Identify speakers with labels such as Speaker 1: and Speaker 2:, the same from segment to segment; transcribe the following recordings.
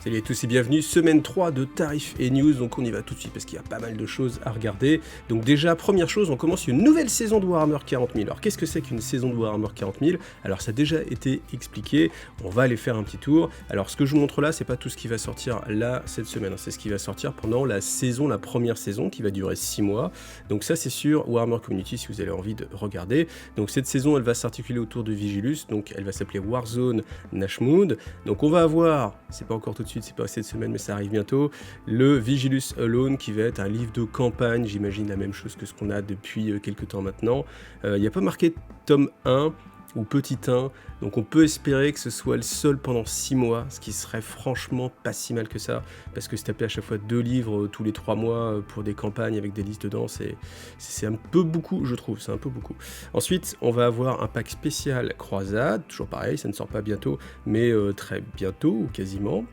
Speaker 1: Salut à tous et bienvenue, semaine 3 de Tarifs et News, donc on y va tout de suite parce qu'il y a pas mal de choses à regarder. Donc déjà, première chose, on commence une nouvelle saison de Warhammer 40 000. Alors qu'est-ce que c'est qu'une saison de Warhammer 40 000? Alors ça a déjà été expliqué, on va aller faire un petit tour. Alors ce que je vous montre là, c'est pas tout ce qui va sortir là cette semaine, c'est ce qui va sortir pendant la saison, la première saison qui va durer 6 mois. Donc ça c'est sur Warhammer Community si vous avez envie de regarder. Donc cette saison elle va s'articuler autour de Vigilus, donc elle va s'appeler Warzone Nashmood. Donc on va avoir, c'est pas encore tout de suite, c'est pas cette semaine mais ça arrive bientôt, le Vigilus Alone qui va être un livre de campagne, j'imagine la même chose que ce qu'on a depuis quelques temps maintenant. Il n'y a pas marqué tome 1 ou petit 1, donc on peut espérer que ce soit le seul pendant 6 mois, ce qui serait franchement pas si mal que ça, parce que se taper à chaque fois 2 livres tous les 3 mois pour des campagnes avec des listes dedans, c'est un peu beaucoup, je trouve, c'est un peu beaucoup. Ensuite, on va avoir un pack spécial croisade, toujours pareil, ça ne sort pas bientôt, mais très bientôt, ou quasiment.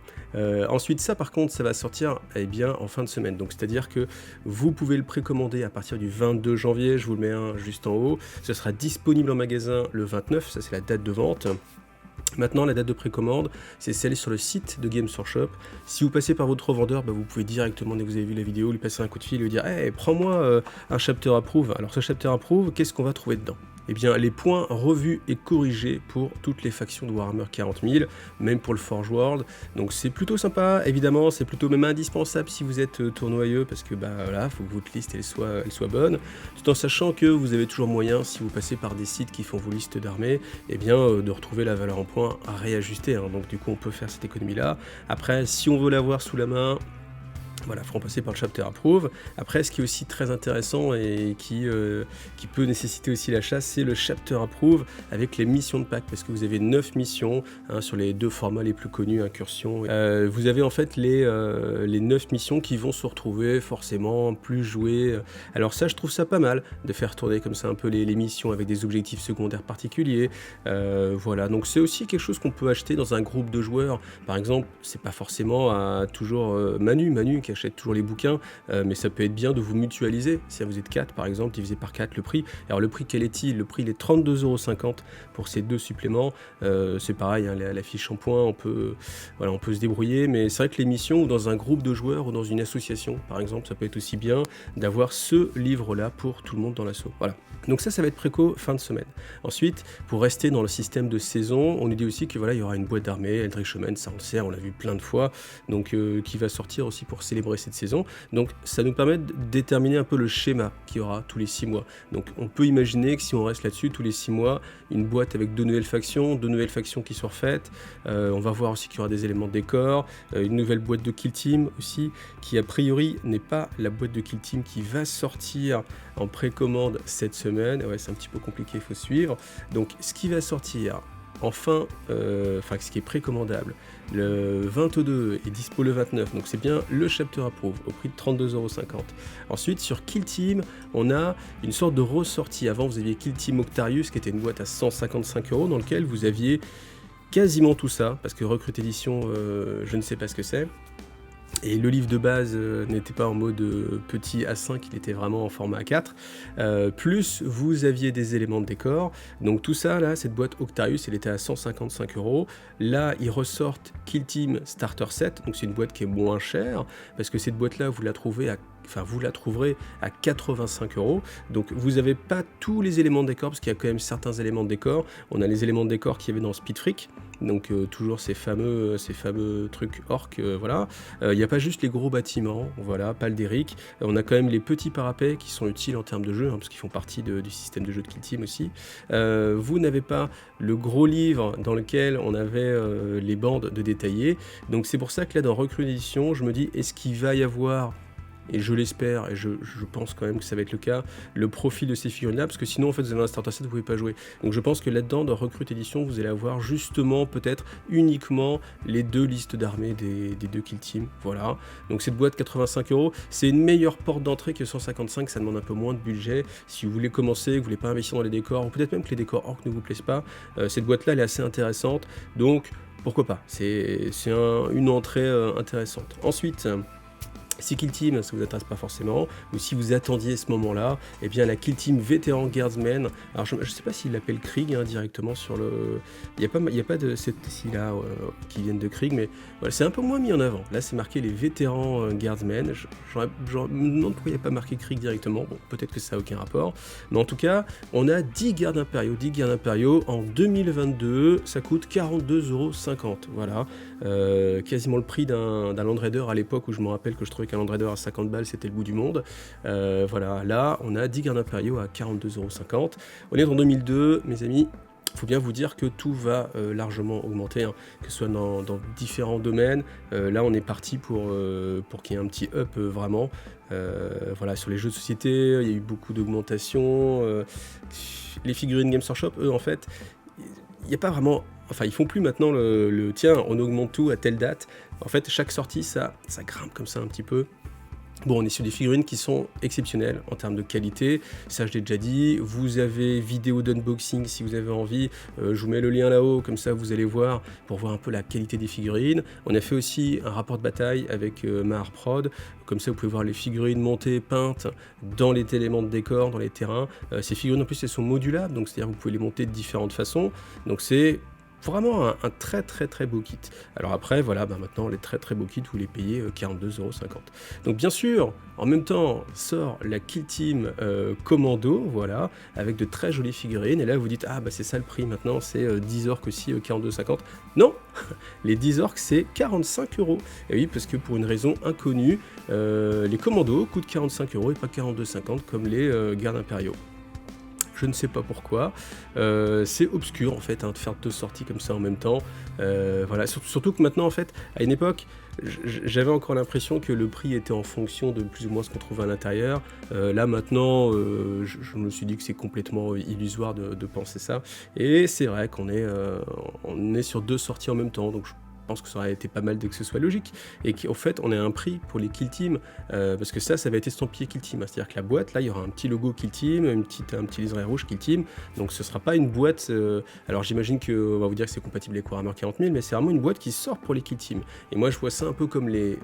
Speaker 1: Ensuite, ça par contre, ça va sortir en fin de semaine, donc c'est-à-dire que vous pouvez le précommander à partir du 22 janvier, je vous le mets juste en haut, ce sera disponible en magasin le 29, ça c'est la date de vente. Maintenant, la date de précommande, c'est celle sur le site de Games Workshop. Si vous passez par votre revendeur, vous pouvez directement, dès que vous avez vu la vidéo, lui passer un coup de fil et lui dire hey, « prends-moi un chapter approve ». Alors ce chapter approve, qu'est-ce qu'on va trouver dedans ? Eh bien, les points revus et corrigés pour toutes les factions de Warhammer 40 000, même pour le Forge World. Donc c'est plutôt sympa, évidemment, c'est plutôt même indispensable si vous êtes tournoyeux, parce que voilà, faut que votre liste elle soit bonne, tout en sachant que vous avez toujours moyen, si vous passez par des sites qui font vos listes d'armées, de retrouver la valeur en points à réajuster. Donc du coup, on peut faire cette économie-là. Après, si on veut l'avoir sous la main, voilà, il faut en passer par le chapter approve. Après, ce qui est aussi très intéressant et qui peut nécessiter aussi l'achat, c'est le chapter approve avec les missions de pack, parce que vous avez 9 missions sur les 2 formats les plus connus, incursion. Vous avez en fait les 9 missions qui vont se retrouver forcément plus jouées. Alors ça, je trouve ça pas mal de faire tourner comme ça un peu les missions avec des objectifs secondaires particuliers. Voilà, donc c'est aussi quelque chose qu'on peut acheter dans un groupe de joueurs. Par exemple, c'est pas forcément toujours Manu qui achète toujours les bouquins, mais ça peut être bien de vous mutualiser. Si vous êtes 4 par exemple, divisé par 4 le prix. Alors le prix, quel est-il ? Le prix il est 32,50 € pour ces 2 suppléments. C'est pareil, la fiche en points, on peut se débrouiller, mais c'est vrai que les missions, ou dans un groupe de joueurs, ou dans une association par exemple, ça peut être aussi bien d'avoir ce livre-là pour tout le monde dans l'assaut. Voilà. Donc ça va être préco fin de semaine. Ensuite, pour rester dans le système de saison, on nous dit aussi que voilà, il y aura une boîte d'armée, Eldritch Omen, ça on le sait, on l'a vu plein de fois, donc qui va sortir aussi pour célébrer cette saison. Donc ça nous permet de déterminer un peu le schéma qu'il y aura tous les 6 mois. Donc on peut imaginer que si on reste là-dessus, tous les 6 mois, une boîte avec 2 nouvelles factions qui sont refaites. On va voir aussi qu'il y aura des éléments de décor, une nouvelle boîte de Kill Team aussi, qui a priori n'est pas la boîte de Kill Team qui va sortir en précommande cette semaine. Ouais, c'est un petit peu compliqué, il faut suivre. Donc ce qui va sortir ce qui est précommandable, le 22 est dispo le 29, donc c'est bien le chapter approve au prix de 32,50 €. Ensuite, sur Kill Team, on a une sorte de ressortie. Avant, vous aviez Kill Team Octarius qui était une boîte à 155 € dans lequel vous aviez quasiment tout ça, parce que Recruit Edition, je ne sais pas ce que c'est. Et le livre de base n'était pas en mode petit A5, il était vraiment en format A4. Plus vous aviez des éléments de décor. Donc tout ça, là, cette boîte Octarius, elle était à 155 €. Là, ils ressortent Kill Team Starter Set. Donc c'est une boîte qui est moins chère, parce que cette boîte-là, vous la trouverez à 85 €. Donc vous n'avez pas tous les éléments de décor, parce qu'il y a quand même certains éléments de décor. On a les éléments de décor qu'il y avait dans Speed Freak. Donc toujours ces fameux trucs orques, voilà. Il n'y a pas juste les gros bâtiments, voilà, Paldéric. On a quand même les petits parapets qui sont utiles en termes de jeu, parce qu'ils font partie du système de jeu de Kill Team aussi. Vous n'avez pas le gros livre dans lequel on avait les bandes de détaillés. Donc c'est pour ça que là, dans Recruit Edition, je me dis, est-ce qu'il va y avoir, et je l'espère, et je pense quand même que ça va être le cas, le profil de ces figurines-là, parce que sinon, en fait, vous avez un starter set, vous ne pouvez pas jouer. Donc je pense que là-dedans, dans Recruit Edition, vous allez avoir justement, peut-être, uniquement les 2 listes d'armées des 2 Kill Team. Voilà. Donc cette boîte, 85 €, c'est une meilleure porte d'entrée que 155, ça demande un peu moins de budget. Si vous voulez commencer, que vous ne voulez pas investir dans les décors, ou peut-être même que les décors orques ne vous plaisent pas, cette boîte-là, elle est assez intéressante. Donc, pourquoi pas ? C'est une entrée intéressante. Ensuite, Si Kill Team, ça vous intéresse pas forcément, ou si vous attendiez ce moment-là, eh bien la Kill Team vétéran Guardsman, alors je sais pas s'il l'appelle Krieg directement sur le... Il y a pas de cette là qui viennent de Krieg, mais voilà, c'est un peu moins mis en avant. Là c'est marqué les vétérans Guardsmen, je me demande pourquoi il n'y a pas marqué Krieg directement, bon peut-être que ça n'a aucun rapport, mais en tout cas, on a 10 gardes impériaux en 2022, ça coûte 42,50€, voilà, quasiment le prix d'un Land Raider à l'époque où je me rappelle que je trouvais qu'un Land Raider à 50 balles c'était le bout du monde. Voilà, là on a 10 gardes impériaux à 42,50€. On est en 2002, mes amis. Il faut bien vous dire que tout va largement augmenter, hein, que ce soit dans différents domaines. Là on est parti pour qu'il y ait un petit up vraiment. Voilà, sur les jeux de société, il y a eu beaucoup d'augmentation. Les figurines Games Workshop, eux en fait, il n'y a pas vraiment... Enfin, ils font plus maintenant le tiens, on augmente tout à telle date. En fait, chaque sortie, ça grimpe comme ça un petit peu. Bon, on est sur des figurines qui sont exceptionnelles en termes de qualité, ça je l'ai déjà dit. Vous avez vidéo d'unboxing si vous avez envie, je vous mets le lien là-haut, comme ça vous allez voir, pour voir un peu la qualité des figurines. On a fait aussi un rapport de bataille avec Mahar Prod, comme ça vous pouvez voir les figurines montées, peintes dans les éléments de décor, dans les terrains. Ces figurines en plus elles sont modulables, donc c'est-à-dire que vous pouvez les monter de différentes façons, donc c'est... Vraiment un très très très beau kit. Alors après, voilà, maintenant les très très beaux kits, vous les payez 42,50€. Donc bien sûr, en même temps, sort la Kill Team Commando, voilà, avec de très jolies figurines. Et là, vous dites, ah bah c'est ça le prix maintenant, c'est 10 orques aussi, 42,50€. Non, les 10 orques, c'est 45€. Et oui, parce que pour une raison inconnue, les commandos coûtent 45€ et pas 42,50€ comme les gardes impériaux. Je ne sais pas pourquoi, c'est obscur en fait, hein, de faire deux sorties comme ça en même temps, voilà, surtout que maintenant en fait, à une époque, j'avais encore l'impression que le prix était en fonction de plus ou moins ce qu'on trouvait à l'intérieur, là maintenant, je me suis dit que c'est complètement illusoire de penser ça, et c'est vrai qu'on est sur deux sorties en même temps, donc je pense que ça aurait été pas mal dès que ce soit logique, et qu'en fait on a un prix pour les Kill Team, parce que ça va être estampillé Kill Team, c'est-à-dire que la boîte, là il y aura un petit logo Kill Team, un petit liseré rouge Kill Team, donc ce sera pas une boîte, alors j'imagine qu'on va vous dire que c'est compatible avec Warhammer 40 000, mais c'est vraiment une boîte qui sort pour les Kill Team, et moi je vois ça un peu comme les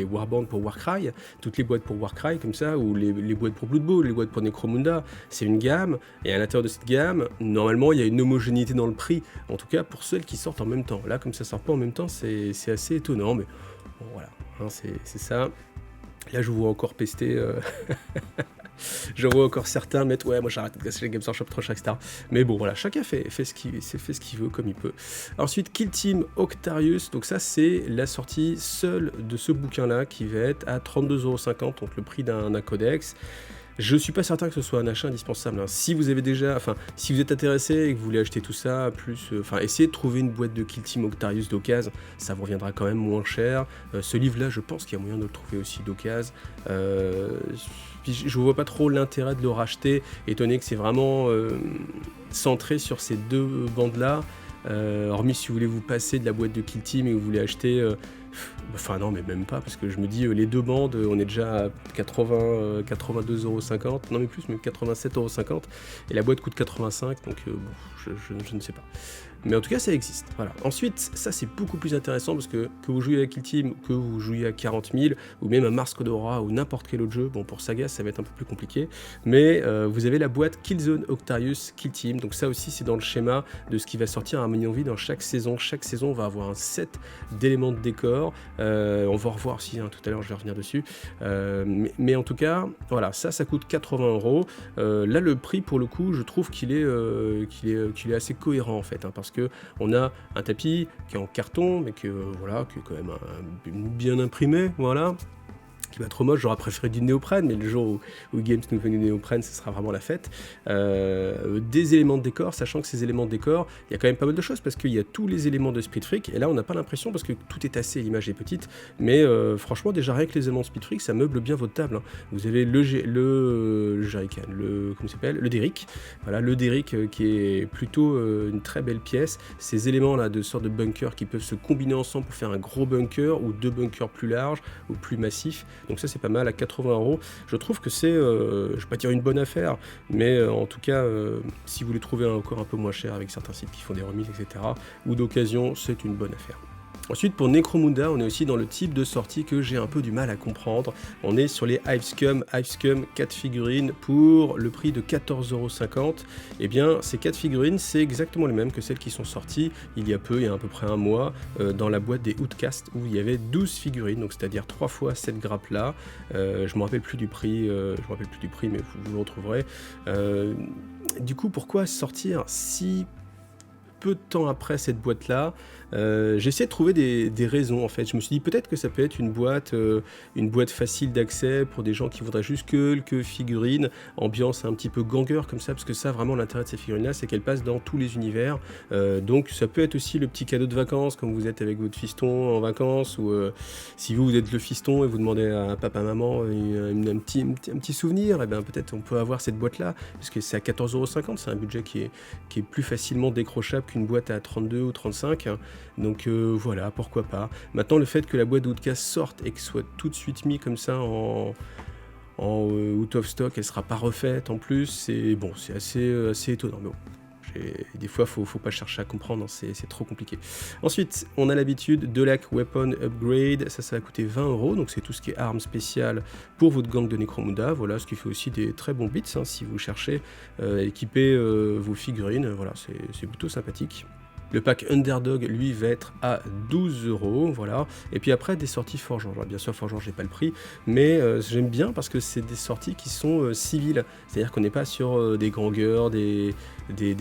Speaker 1: Warbands pour Warcry, toutes les boîtes pour Warcry comme ça, ou les boîtes pour Blood Bowl, les boîtes pour Necromunda, c'est une gamme, et à l'intérieur de cette gamme, normalement il y a une homogénéité dans le prix, en tout cas pour celles qui sortent en même temps. Là, comme ça sort pas en même temps, c'est assez étonnant, mais bon, voilà, hein, c'est ça. Là, je vous vois encore pester. Je vois encore certains mettre ouais, moi j'arrête de casser les Games Workshop trop cher, etc. Mais bon, voilà, chacun fait ce qu'il veut comme il peut. Ensuite, Kill Team Octarius, donc ça c'est la sortie seule de ce bouquin-là qui va être à 32,50€, donc le prix d'un codex. Je suis pas certain que ce soit un achat indispensable, hein. Si vous avez déjà, enfin, si vous êtes intéressé et que vous voulez acheter tout ça, plus, essayez de trouver une boîte de Kill Team Octarius d'occasion, ça vous reviendra quand même moins cher. Ce livre-là, je pense qu'il y a moyen de le trouver aussi d'occasion. Je vois pas trop l'intérêt de le racheter, étant donné que c'est vraiment centré sur ces deux bandes-là. Hormis si vous voulez vous passer de la boîte de Kill Team et que vous voulez acheter... Enfin non, mais même pas, parce que je me dis, les deux bandes, on est déjà à 82,50€, non mais plus, même 87,50€, et la boîte coûte 85, donc bon, je ne sais pas. Mais en tout cas, ça existe, voilà. Ensuite, ça c'est beaucoup plus intéressant, parce que vous jouiez à Kill Team, que vous jouiez à 40 000, ou même à Mars Code Aura, ou n'importe quel autre jeu, bon pour Saga, ça va être un peu plus compliqué, mais vous avez la boîte Killzone Octarius Kill Team, donc ça aussi c'est dans le schéma de ce qui va sortir à Harmony Envie dans chaque saison. Chaque saison, on va avoir un set d'éléments de décor, on va revoir aussi, hein, tout à l'heure je vais revenir dessus, mais en tout cas, voilà, ça coûte 80€, là le prix pour le coup, je trouve qu'il est assez cohérent en fait, hein, parce que on a un tapis qui est en carton, mais voilà, qui est quand même bien imprimé, voilà, qui va être trop moche, j'aurais préféré du néoprène, mais le jour où Games nous fait du néoprène, ce sera vraiment la fête. Des éléments de décor, sachant que ces éléments de décor, il y a quand même pas mal de choses, parce qu'il y a tous les éléments de Speed Freak, et là on n'a pas l'impression, parce que tout est tassé, l'image est petite, mais franchement déjà rien que les éléments de Speed Freak, ça meuble bien votre table, hein. Vous avez le Jerrycan, comment il s'appelle, le Derrick, voilà, le Derrick qui est plutôt une très belle pièce, ces éléments là de sorte de bunker qui peuvent se combiner ensemble pour faire un gros bunker, ou deux bunkers plus larges, ou plus massifs. Donc ça c'est pas mal à 80€. Je trouve que c'est, je vais pas dire une bonne affaire, mais en tout cas, si vous les trouvez encore un peu moins cher avec certains sites qui font des remises, etc., ou d'occasion, c'est une bonne affaire. Ensuite, pour Necromunda, on est aussi dans le type de sortie que j'ai un peu du mal à comprendre. On est sur les Hivescum 4 figurines pour le prix de 14,50 €. Eh bien, ces 4 figurines, c'est exactement les mêmes que celles qui sont sorties il y a à peu près un mois, dans la boîte des Outcast, où il y avait 12 figurines, donc c'est-à-dire 3 fois cette grappe-là. Je ne me rappelle plus du prix, mais vous le retrouverez. Du coup, pourquoi sortir si peu de temps après cette boîte-là? J'ai essayé de trouver des raisons en fait. Je me suis dit peut-être que ça peut être une boîte facile d'accès pour des gens qui voudraient juste quelques figurines, ambiance un petit peu ganger comme ça, parce que ça vraiment l'intérêt de ces figurines-là, c'est qu'elles passent dans tous les univers. Donc ça peut être aussi le petit cadeau de vacances, comme vous êtes avec votre fiston en vacances, ou si vous êtes le fiston et vous demandez à papa-maman un petit souvenir, et bien peut-être on peut avoir cette boîte-là, parce que c'est à 14,50 €, c'est un budget qui est plus facilement décrochable qu'une boîte à 32 ou 35. Donc voilà, pourquoi pas. Maintenant, le fait que la boîte d'Outcast sorte et que soit tout de suite mis comme ça en out of stock, elle sera pas refaite en plus, c'est assez étonnant. Mais bon, des fois, faut pas chercher à comprendre, hein, c'est trop compliqué. Ensuite, on a l'habitude de la Weapon Upgrade, ça va coûter 20 €, donc c'est tout ce qui est armes spéciales pour votre gang de Necromunda. Voilà, ce qui fait aussi des très bons bits, hein, si vous cherchez à équiper vos figurines. Voilà, c'est plutôt sympathique. Le pack Underdog, lui, va être à 12 €, voilà. Et puis après, des sorties Forge. Alors, bien sûr, Forge, j'ai pas le prix, mais j'aime bien parce que c'est des sorties qui sont civiles. C'est-à-dire qu'on n'est pas sur des grandeurs, des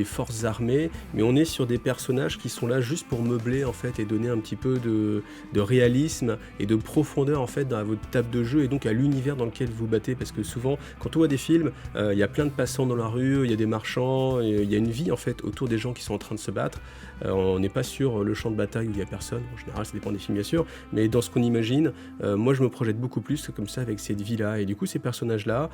Speaker 1: forces armées, mais on est sur des personnages qui sont là juste pour meubler, en fait, et donner un petit peu de réalisme et de profondeur, en fait, dans votre table de jeu et donc à l'univers dans lequel vous battez. Parce que souvent, quand on voit des films, il y a plein de passants dans la rue, il y a des marchands, il y a une vie, en fait, autour des gens qui sont en train de se battre. On n'est pas sur le champ de bataille où il n'y a personne, en général ça dépend des films bien sûr, mais dans ce qu'on imagine, moi je me projette beaucoup plus comme ça avec cette vie-là, et du coup ces personnages-là,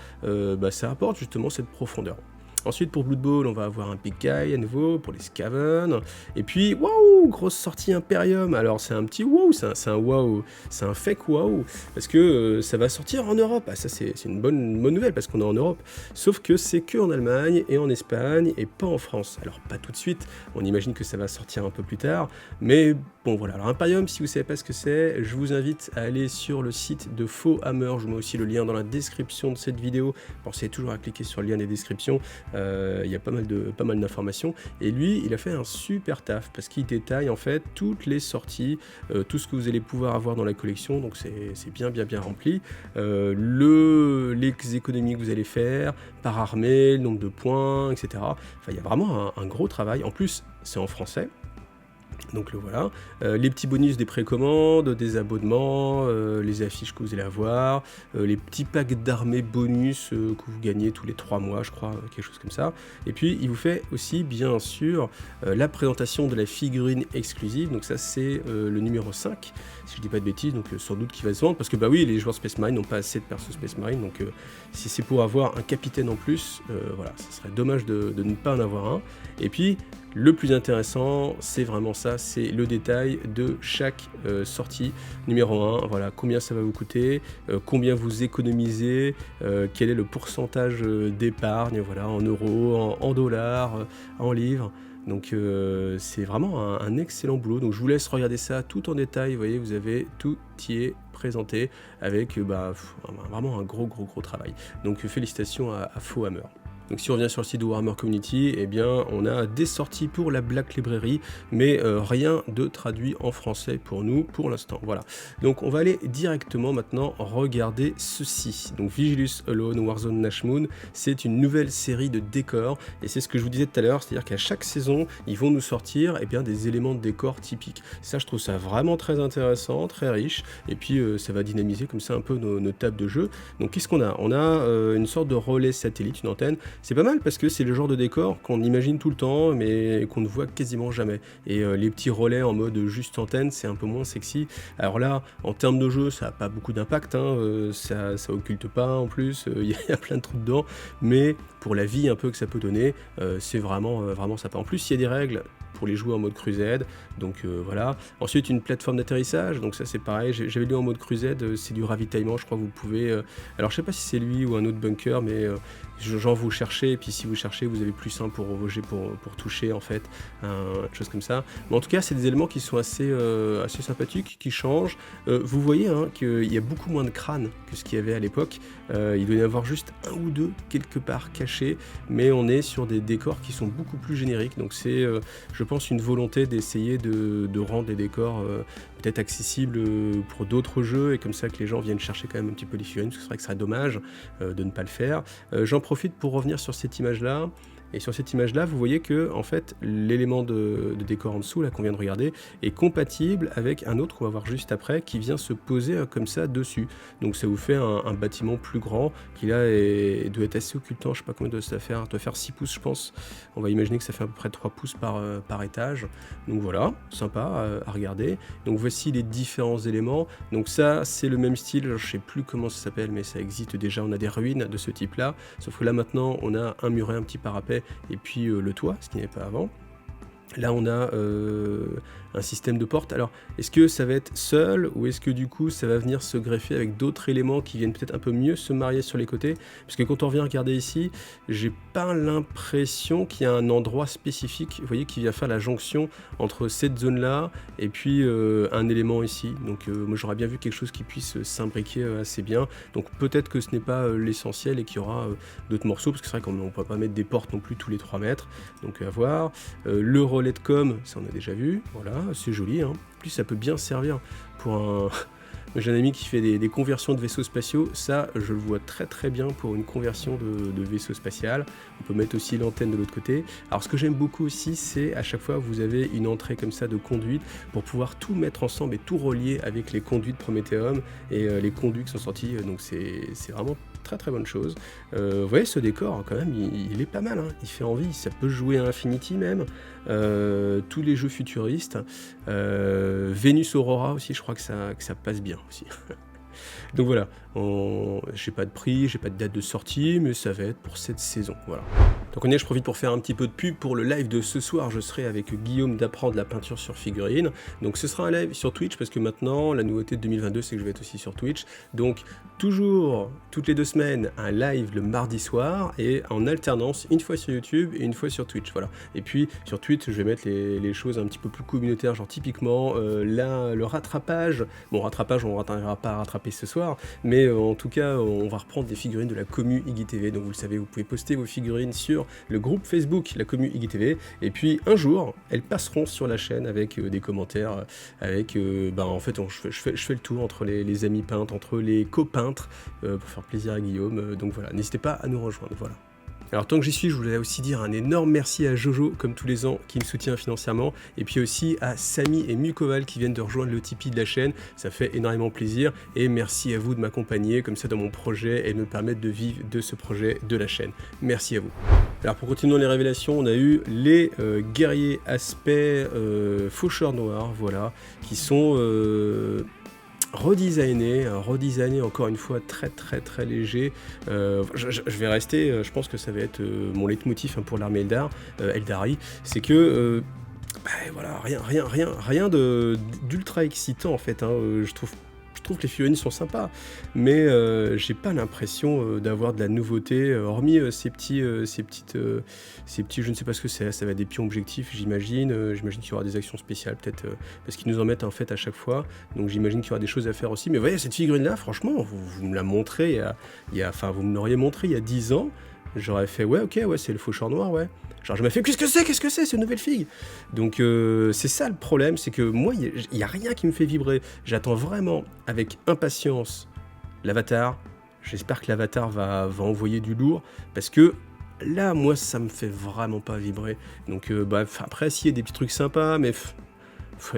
Speaker 1: ça apporte justement cette profondeur. Ensuite, pour Blood Bowl, on va avoir un Big Guy à nouveau pour les Skaven. Et puis, waouh, grosse sortie Imperium. Alors, c'est un petit wow, c'est un wow, c'est un fake wow, parce que ça va sortir en Europe. Ah, ça, c'est une bonne nouvelle parce qu'on est en Europe. Sauf que c'est que en Allemagne et en Espagne et pas en France. Alors, pas tout de suite. On imagine que ça va sortir un peu plus tard. Mais bon, voilà. Alors, Imperium, si vous savez pas ce que c'est, je vous invite à aller sur le site de Faux Hammer. Je vous mets aussi le lien dans la description de cette vidéo. Pensez toujours à cliquer sur le lien des descriptions. Il y a pas mal d'informations, et lui il a fait un super taf parce qu'il détaille en fait toutes les sorties, tout ce que vous allez pouvoir avoir dans la collection, donc c'est bien rempli, les économies que vous allez faire par armée, le nombre de points, etc. Enfin, il y a vraiment un gros travail. En plus c'est en français. Donc le voilà, les petits bonus des précommandes, des abonnements, les affiches que vous allez avoir, les petits packs d'armées bonus que vous gagnez tous les 3 mois, je crois, quelque chose comme ça. Et puis il vous fait aussi bien sûr la présentation de la figurine exclusive, donc ça c'est le numéro 5, si je dis pas de bêtises, donc sans doute qui va se vendre, parce que bah oui, les joueurs Space Marine n'ont pas assez de persos Space Marine, donc si c'est pour avoir un capitaine en plus, voilà, ça serait dommage de ne pas en avoir un. Et puis le plus intéressant, c'est vraiment ça, c'est le détail de chaque sortie. Numéro 1, voilà, combien ça va vous coûter, combien vous économisez, quel est le pourcentage d'épargne, voilà, en euros, en dollars, en livres. Donc c'est vraiment un excellent boulot. Donc je vous laisse regarder ça tout en détail. Vous voyez, vous avez tout y est présenté avec vraiment un gros travail. Donc félicitations à Faux Hammer. Donc si on revient sur le site de Warhammer Community, eh bien on a des sorties pour la Black Library, mais rien de traduit en français pour nous pour l'instant. Voilà. Donc on va aller directement maintenant regarder ceci. Donc Vigilus Alone Warzone Nashmoon, c'est une nouvelle série de décors, et c'est ce que je vous disais tout à l'heure, c'est-à-dire qu'à chaque saison, ils vont nous sortir des éléments de décor typiques. Ça, je trouve ça vraiment très intéressant, très riche, et puis ça va dynamiser comme ça un peu nos tables de jeu. Donc qu'est-ce qu'on a? On a une sorte de relais satellite, une antenne. C'est pas mal parce que c'est le genre de décor qu'on imagine tout le temps mais qu'on ne voit quasiment jamais. Et les petits relais en mode juste antenne, c'est un peu moins sexy. Alors là, en termes de jeu, ça n'a pas beaucoup d'impact, hein, ça occulte pas en plus, il y a plein de trous dedans, mais pour la vie un peu que ça peut donner, c'est vraiment sympa. En plus, il y a des règles pour les jouer en mode crusade, donc voilà. Ensuite une plateforme d'atterrissage, donc ça c'est pareil, j'avais lu en mode crusade, c'est du ravitaillement, je crois que vous pouvez, alors je sais pas si c'est lui ou un autre bunker, mais genre vous cherchez, et puis si vous cherchez vous avez plus simple pour toucher en fait, chose comme ça. Mais en tout cas c'est des éléments qui sont assez sympathiques, qui changent. Vous voyez qu'il y a beaucoup moins de crânes que ce qu'il y avait à l'époque, il doit y en avoir juste un ou deux quelque part cachés, mais on est sur des décors qui sont beaucoup plus génériques, donc c'est je pense une volonté d'essayer de rendre les décors peut-être accessibles pour d'autres jeux, et comme ça que les gens viennent chercher quand même un petit peu les figurines, parce que c'est vrai que ce serait dommage de ne pas le faire. J'en profite pour revenir sur cette image-là. Et sur cette image-là, vous voyez que en fait, l'élément de décor en dessous, là qu'on vient de regarder, est compatible avec un autre qu'on va voir juste après, qui vient se poser comme ça dessus. Donc ça vous fait un bâtiment plus grand, qui là doit être assez occultant, je sais pas combien doit ça faire, doit faire 6 pouces je pense. On va imaginer que ça fait à peu près 3 pouces par étage. Donc voilà, sympa à regarder. Donc voici les différents éléments. Donc ça, c'est le même style, je sais plus comment ça s'appelle, mais ça existe déjà, on a des ruines de ce type-là. Sauf que là maintenant, on a un muret, un petit parapet, et puis le toit, ce qui n'y avait pas avant. Là on a un système de porte. Alors est-ce que ça va être seul, ou est-ce que du coup ça va venir se greffer avec d'autres éléments qui viennent peut-être un peu mieux se marier sur les côtés? Parce que quand on revient regarder ici, j'ai pas l'impression qu'il y a un endroit spécifique, vous voyez, qui vient faire la jonction entre cette zone là et puis un élément ici. Donc moi j'aurais bien vu quelque chose qui puisse s'imbriquer assez bien. Donc peut-être que ce n'est pas l'essentiel et qu'il y aura d'autres morceaux, parce que c'est vrai qu'on ne peut pas mettre des portes non plus tous les 3 mètres, donc à voir. Le relais de com, ça on a déjà vu, voilà, c'est joli, hein. En plus ça peut bien servir pour un... J'ai un ami qui fait des conversions de vaisseaux spatiaux, ça je le vois très très bien pour une conversion de vaisseau spatial. On peut mettre aussi l'antenne de l'autre côté. Alors ce que j'aime beaucoup aussi, c'est à chaque fois vous avez une entrée comme ça de conduite pour pouvoir tout mettre ensemble et tout relier avec les conduits de Prométhéum et les conduits qui sont sortis, donc c'est vraiment très très bonne chose. Vous voyez ce décor quand même, il est pas mal, hein. Il fait envie, ça peut jouer à Infinity même, tous les jeux futuristes, Vénus Aurora aussi, je crois que ça passe bien aussi. Donc voilà, j'ai pas de prix, j'ai pas de date de sortie, mais ça va être pour cette saison, voilà. Donc je profite pour faire un petit peu de pub pour le live de ce soir. Je serai avec Guillaume d'apprendre la peinture sur figurine. Donc ce sera un live sur Twitch, parce que maintenant la nouveauté de 2022 c'est que je vais être aussi sur Twitch. Donc toujours toutes les 2 semaines un live le mardi soir, et en alternance une fois sur YouTube et une fois sur Twitch, voilà. Et puis sur Twitch je vais mettre les choses un petit peu plus communautaires, genre typiquement là le rattrapage. Bon, rattrapage on n'arrivera pas à rattraper ce soir, mais en tout cas on va reprendre des figurines de la commu IGTV. Donc vous le savez, vous pouvez poster vos figurines sur le groupe Facebook la commu IGTV, et puis un jour elles passeront sur la chaîne avec des commentaires, avec en fait je fais le tour entre les amis peintres, entre les copeintres, pour faire plaisir à Guillaume, donc voilà, n'hésitez pas à nous rejoindre, voilà. Alors tant que j'y suis, je voulais aussi dire un énorme merci à Jojo, comme tous les ans, qui me soutient financièrement, et puis aussi à Samy et Mukoval qui viennent de rejoindre le Tipeee de la chaîne, ça fait énormément plaisir, et merci à vous de m'accompagner comme ça dans mon projet et de me permettre de vivre de ce projet de la chaîne. Merci à vous. Alors pour continuer dans les révélations, on a eu les guerriers aspect faucheurs noirs, voilà, qui sont... redesigné encore une fois très très très léger. Je vais rester, je pense que ça va être mon leitmotiv pour l'armée Eldari, c'est que voilà, rien d'ultra excitant en fait, hein. Je trouve que les figurines sont sympas, mais j'ai pas l'impression d'avoir de la nouveauté, hormis ces petits, je ne sais pas ce que c'est, ça va être des pions objectifs, j'imagine qu'il y aura des actions spéciales, peut-être, parce qu'ils nous en mettent en fait à chaque fois, donc j'imagine qu'il y aura des choses à faire aussi, mais vous voyez, cette figurine-là, franchement, vous me la montrez, vous me l'auriez montré il y a 10 ans, j'aurais fait, ouais, ok, ouais, c'est le faucheur noir, ouais. Genre je me fais, qu'est-ce que c'est cette nouvelle figue? Donc c'est ça le problème, c'est que moi il n'y a rien qui me fait vibrer. J'attends vraiment avec impatience l'avatar. J'espère que l'avatar va envoyer du lourd, parce que là moi ça me fait vraiment pas vibrer. Donc après s'il y a des petits trucs sympas, mais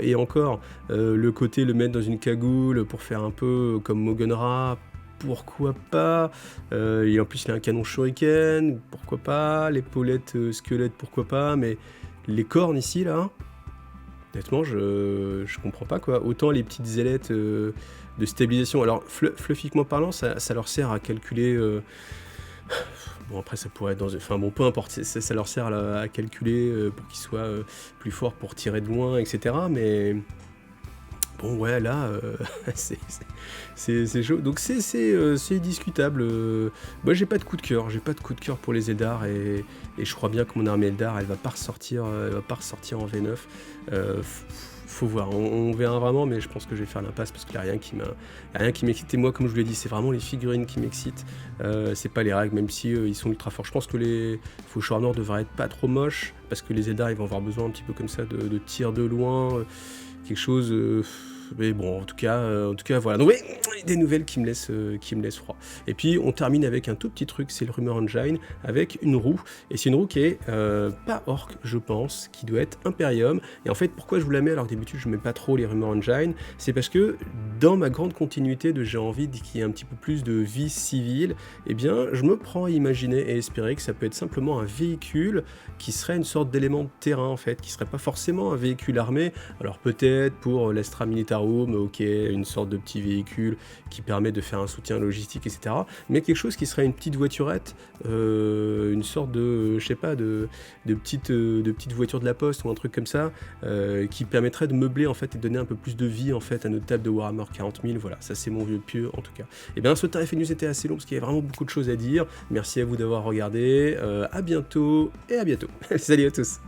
Speaker 1: et encore le côté le mettre dans une cagoule pour faire un peu comme Mogunra, pourquoi pas, et en plus il a un canon shuriken, pourquoi pas, l'épaulette squelette, pourquoi pas, mais les cornes ici là, honnêtement je comprends pas quoi. Autant les petites ailettes de stabilisation, alors fluffiquement parlant ça leur sert à calculer Bon, après, ça pourrait être dans... Enfin, bon, peu importe, ça leur sert à calculer pour qu'ils soient plus forts pour tirer de loin, etc. Mais... Bon, ouais, là, c'est chaud. Donc, c'est discutable. Moi, j'ai pas de coup de cœur. J'ai pas de coup de cœur pour les Eldar. Et je crois bien que mon armée Eldar, elle va pas ressortir en V9. Faut voir. On verra vraiment, mais je pense que je vais faire l'impasse parce qu'il n'y a rien qui m'excite. Et moi, comme je vous l'ai dit, c'est vraiment les figurines qui m'excitent. C'est pas les règles, même si ils sont ultra forts. Je pense que les Faucheurs Noirs devraient être pas trop moches parce que les Eldar, ils vont avoir besoin un petit peu comme ça de tir de loin. Quelque chose... mais bon, en tout cas, voilà. Donc, oui, des nouvelles qui me laissent froid. Et puis, on termine avec un tout petit truc, c'est le Rumor Engine, avec une roue. Et c'est une roue qui est pas Orc, je pense, qui doit être Imperium. Et en fait, pourquoi je vous la mets alors que d'habitude, je mets pas trop les Rumor Engine? C'est parce que, dans ma grande continuité de j'ai envie qu'il y ait un petit peu plus de vie civile, eh bien, je me prends à imaginer et espérer que ça peut être simplement un véhicule qui serait une sorte d'élément de terrain, en fait, qui serait pas forcément un véhicule armé. Alors, peut-être pour l'Estra Militarum, ok, une sorte de petit véhicule qui permet de faire un soutien logistique, etc. Mais quelque chose qui serait une petite voiturette, une sorte de, je sais pas, de petite voiture de la poste ou un truc comme ça, qui permettrait de meubler en fait et de donner un peu plus de vie en fait à notre table de Warhammer 40 000. Voilà, ça c'est mon vieux pieu en tout cas. Et bien ce Tarif News était assez long parce qu'il y avait vraiment beaucoup de choses à dire. Merci à vous d'avoir regardé. À bientôt et à bientôt. Salut à tous.